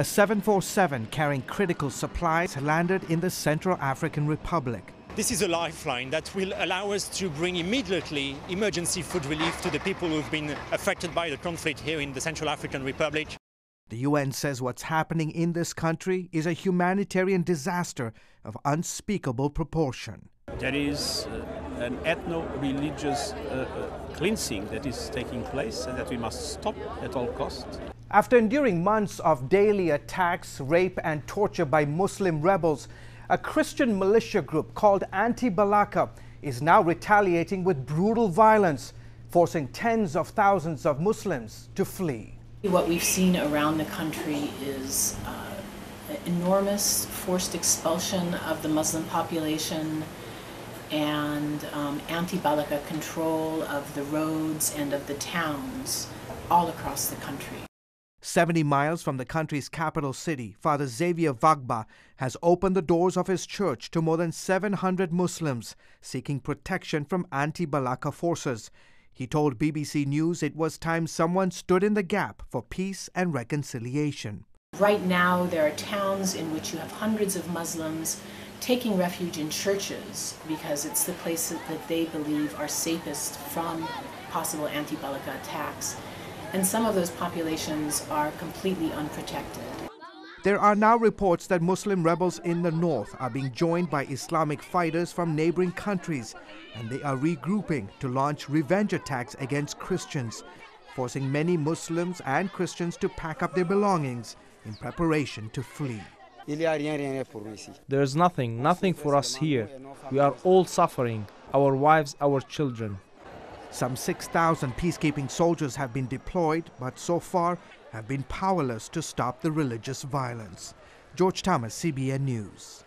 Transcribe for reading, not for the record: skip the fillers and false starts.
A 747 carrying critical supplies landed in the Central African Republic. This is a lifeline that will allow us to bring immediately emergency food relief to the people who've been affected by the conflict here in the Central African Republic. The UN says what's happening in this country is a humanitarian disaster of unspeakable proportion. There is an ethno-religious cleansing that is taking place and that we must stop at all costs. After enduring months of daily attacks, rape and torture by Muslim rebels, a Christian militia group called Anti-Balaka is now retaliating with brutal violence, forcing tens of thousands of Muslims to flee. What we've seen around the country is enormous forced expulsion of the Muslim population and anti-Balaka control of the roads and of the towns all across the country. 70 miles from the country's capital city, Father Xavier Vagba has opened the doors of his church to more than 700 Muslims seeking protection from anti-Balaka forces. He told BBC News it was time someone stood in the gap for peace and reconciliation. Right now, there are towns in which you have hundreds of Muslims taking refuge in churches because it's the places that they believe are safest from possible anti-Balaka attacks. And some of those populations are completely unprotected. There are now reports that Muslim rebels in the north are being joined by Islamic fighters from neighboring countries, and they are regrouping to launch revenge attacks against Christians, forcing many Muslims and Christians to pack up their belongings in preparation to flee. There is nothing for us here. We are all suffering, our wives, our children. Some 6,000 peacekeeping soldiers have been deployed, but so far have been powerless to stop the religious violence. George Thomas, CBN News.